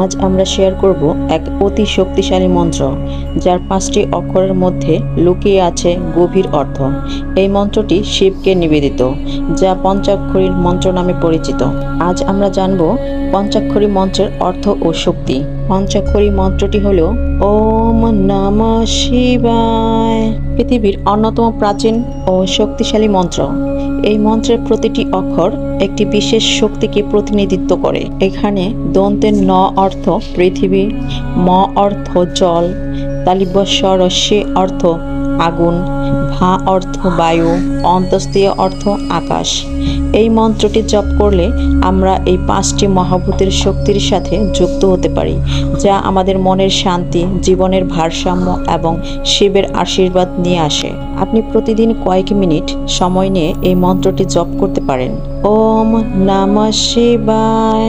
আজ আমরা শেয়ার করব এক অতি শক্তিশালী মন্ত্র, যার 5টি অক্ষরের মধ্যে লুকিয়ে আছে গভীর অর্থ। এই মন্ত্রটি শিবকে নিবেদিত, যা পঞ্চাক্ষরী মন্ত্র নামে পরিচিত। আজ আমরা জানব পঞ্চাক্ষরী মন্ত্রের অর্থ ও শক্তি। পঞ্চাক্ষরী মন্ত্রটি হল ওম নমঃ শিবায়। পৃথিবীর অন্যতম প্রাচীন ও শক্তিশালী মন্ত্র। এই মন্ত্রের প্রতিটি অক্ষর একটি বিশেষ শক্তিকে প্রতিনিধিত্ব করে। এখানে দন্তের ন অর্থ পৃথিবী, ম অর্থ জল, তালিবস্বরস্যে অর্থ আগুন, ভা অর্থ বায়ু, অন্তস্তীয় অর্থ আকাশ। এই মন্ত্রটি জপ করলে আমরা এই 5টি মহাভূতের শক্তির সাথে যুক্ত হতে পারি, যা আমাদের মনের শান্তি, জীবনের ভারসাম্য এবং শিবের আশীর্বাদ নিয়ে আসে। আপনি প্রতিদিন কয়েক মিনিট সময় নিয়ে এই মন্ত্রটি জপ করতে পারেন। ওম নমঃ শিবায়।